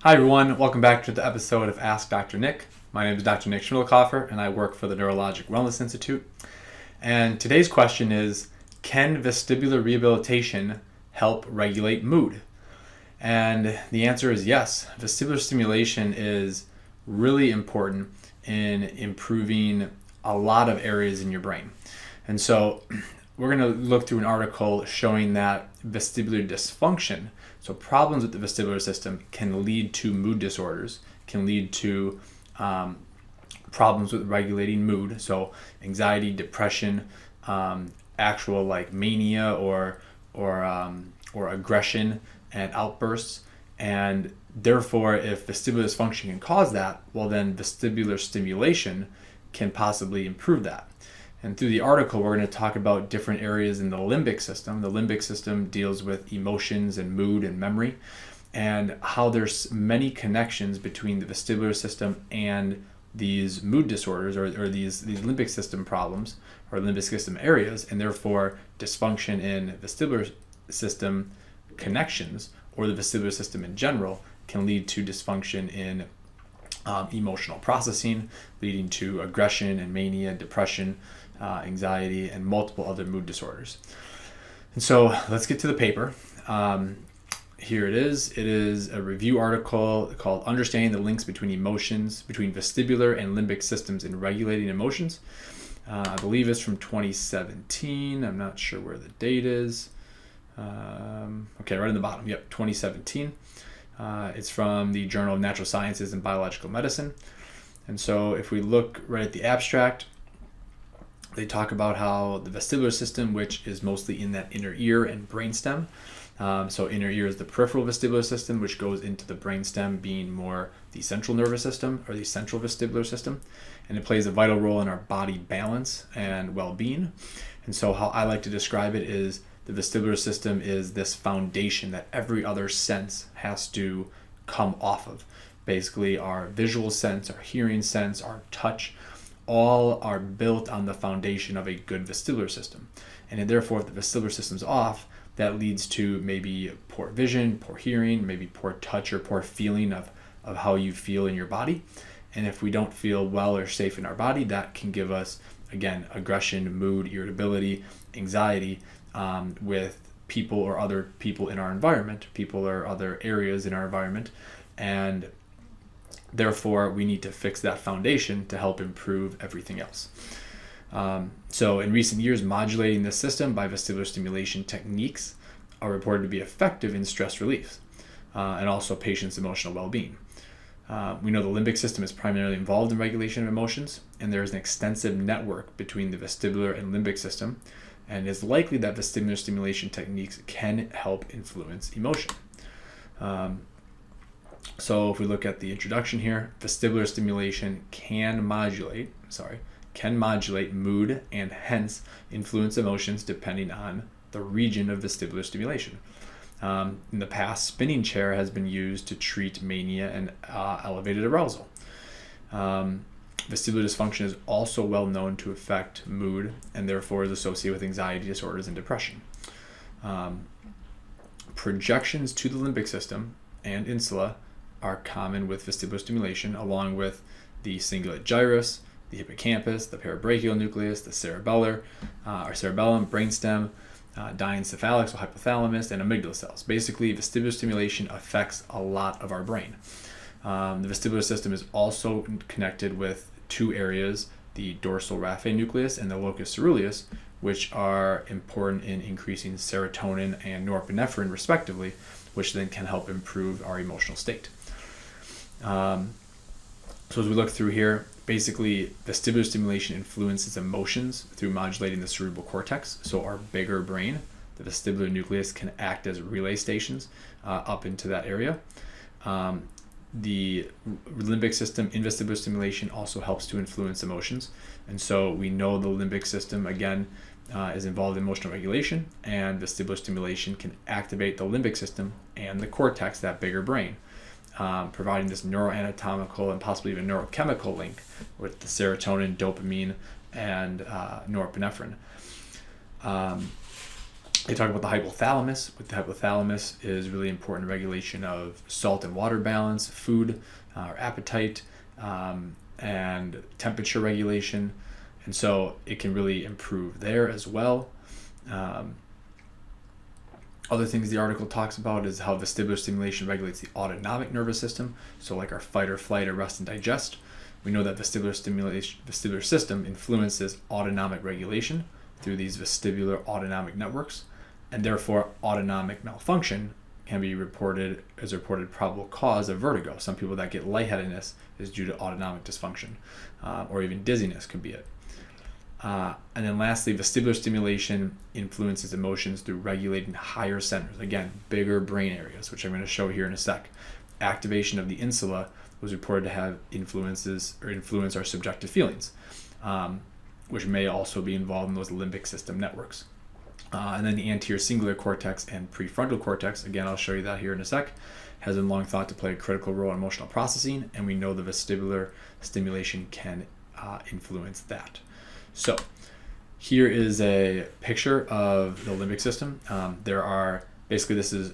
Hi everyone, welcome back to the episode of Ask Dr. Nick. My name is Dr. Nick Schmidlkoffer and I work for the Neurologic Wellness Institute. And today's question is, can vestibular rehabilitation help regulate mood? And the answer is yes. Vestibular stimulation is really important in improving a lot of areas in your brain. And so we're going to look through an article showing that vestibular dysfunction, so problems with the vestibular system, can lead to mood disorders, can lead to problems with regulating mood, so anxiety, depression, actual like mania or aggression and outbursts. And therefore, if vestibular dysfunction can cause that, well then vestibular stimulation can possibly improve that. And through the article, we're going to talk about different areas in the limbic system. The limbic system deals with emotions and mood and memory, and how there's many connections between the vestibular system and these mood disorders or these limbic system problems or limbic system areas, and therefore dysfunction in vestibular system connections or the vestibular system in general can lead to dysfunction in emotional processing, leading to aggression and mania, depression, anxiety, and multiple other mood disorders. And so let's get to the paper. Here it is. It is a review article called Understanding the Links Between Emotions, Between Vestibular and Limbic Systems in Regulating Emotions. I believe it's from 2017. I'm not sure where the date is. Okay, right in the bottom. Yep, 2017. It's from the Journal of Natural Sciences and Biological Medicine. And so if we look right at the abstract, they talk about how the vestibular system, which is mostly in that inner ear and brainstem. So inner ear is the peripheral vestibular system, which goes into the brainstem being more the central nervous system or the central vestibular system. And it plays a vital role in our body balance and well-being. And so how I like to describe it is the vestibular system is this foundation that every other sense has to come off of. Basically, our visual sense, our hearing sense, our touch, all are built on the foundation of a good vestibular system. And therefore, if the vestibular system's off, that leads to maybe poor vision, poor hearing, maybe poor touch or poor feeling of how you feel in your body. And if we don't feel well or safe in our body, that can give us, again, aggression, mood, irritability, anxiety with people or other people in our environment, people or other areas in our environment. And therefore, we need to fix that foundation to help improve everything else. So in recent years, modulating this system by vestibular stimulation techniques are reported to be effective in stress relief and also patients' emotional well-being. We know the limbic system is primarily involved in regulation of emotions, and there is an extensive network between the vestibular and limbic system, and it's likely that vestibular stimulation techniques can help influence emotion. So if we look at the introduction here, vestibular stimulation can modulate mood and hence influence emotions depending on the region of vestibular stimulation. In the past, spinning chair has been used to treat mania and elevated arousal. Vestibular dysfunction is also well known to affect mood and therefore is associated with anxiety disorders and depression. Projections to the limbic system and insula are common with vestibular stimulation, along with the cingulate gyrus, the hippocampus, the parabrachial nucleus, the cerebellum, brainstem, diencephalic, so hypothalamus, and amygdala cells. Basically, vestibular stimulation affects a lot of our brain. The vestibular system is also connected with two areas, the dorsal raphe nucleus and the locus ceruleus, which are important in increasing serotonin and norepinephrine, respectively, which then can help improve our emotional state. So as we look through here, basically vestibular stimulation influences emotions through modulating the cerebral cortex, so our bigger brain. The vestibular nucleus can act as relay stations up into that area. The limbic system in vestibular stimulation also helps to influence emotions, and so we know the limbic system again is involved in emotional regulation, and vestibular stimulation can activate the limbic system and the cortex, that bigger brain, providing this neuroanatomical and possibly even neurochemical link with the serotonin, dopamine, and norepinephrine. They talk about the hypothalamus. With the hypothalamus is really important regulation of salt and water balance, food or appetite, and temperature regulation. And so it can really improve there as well. Other things the article talks about is how vestibular stimulation regulates the autonomic nervous system. So like our fight or flight or rest and digest. We know that vestibular system influences autonomic regulation through these vestibular autonomic networks, and therefore autonomic malfunction can be reported as a reported probable cause of vertigo. Some people that get lightheadedness is due to autonomic dysfunction, or even dizziness could be it. And then lastly, vestibular stimulation influences emotions through regulating higher centers. Again, bigger brain areas, which I'm going to show here in a sec. Activation of the insula was reported to have influence our subjective feelings, which may also be involved in those limbic system networks. And then the anterior cingulate cortex and prefrontal cortex, again, I'll show you that here in a sec, has been long thought to play a critical role in emotional processing, and we know the vestibular stimulation can influence that. So here is a picture of the limbic system. Basically this is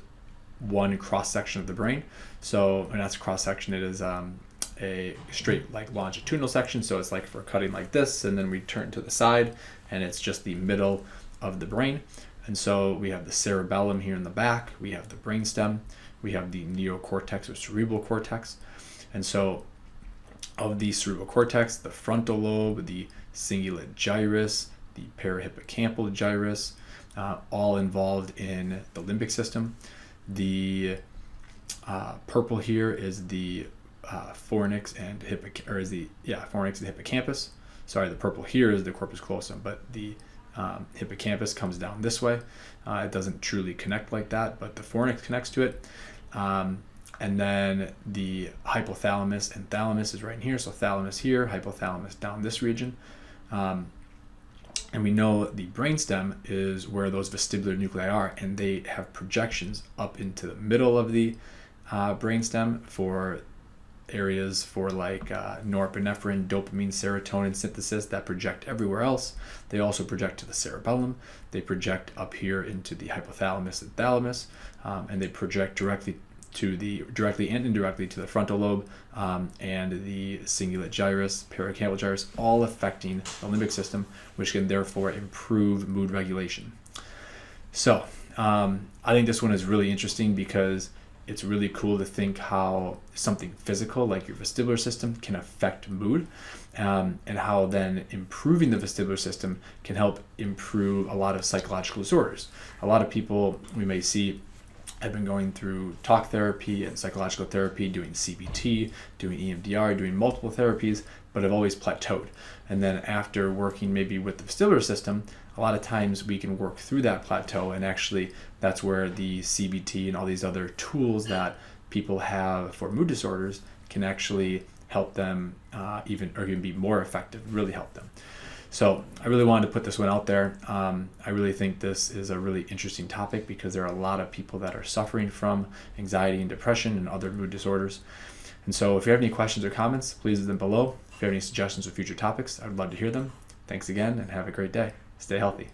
one cross section of the brain. So when that's a cross section, it is a straight like longitudinal section. So it's like if we're cutting like this, and then we turn to the side, and it's just the middle of the brain. And so we have the cerebellum here in the back, we have the brainstem, we have the neocortex or cerebral cortex. And so of the cerebral cortex, the frontal lobe, the cingulate gyrus, the parahippocampal gyrus, all involved in the limbic system. The purple here is the fornix and hippocampus. Sorry, the purple here is the corpus callosum, but the hippocampus comes down this way. It doesn't truly connect like that, but the fornix connects to it. And then the hypothalamus and thalamus is right in here. So thalamus here, hypothalamus down this region. And we know the brainstem is where those vestibular nuclei are, and they have projections up into the middle of the brainstem for areas for like norepinephrine, dopamine, serotonin synthesis that project everywhere else. They also project to the cerebellum. They project up here into the hypothalamus and thalamus, and they project directly and indirectly to the frontal lobe and the cingulate gyrus, paracampal gyrus, all affecting the limbic system, which can therefore improve mood regulation. So I think this one is really interesting because it's really cool to think how something physical like your vestibular system can affect mood, and how then improving the vestibular system can help improve a lot of psychological disorders. A lot of people we may see have been going through talk therapy and psychological therapy, doing CBT, doing EMDR, doing multiple therapies, but have always plateaued. And then after working maybe with the vestibular system, a lot of times we can work through that plateau, and actually that's where the CBT and all these other tools that people have for mood disorders can actually help them even be more effective, really help them. So I really wanted to put this one out there. I really think this is a really interesting topic because there are a lot of people that are suffering from anxiety and depression and other mood disorders. And so if you have any questions or comments, please leave them below. If you have any suggestions for future topics, I would love to hear them. Thanks again and have a great day. Stay healthy.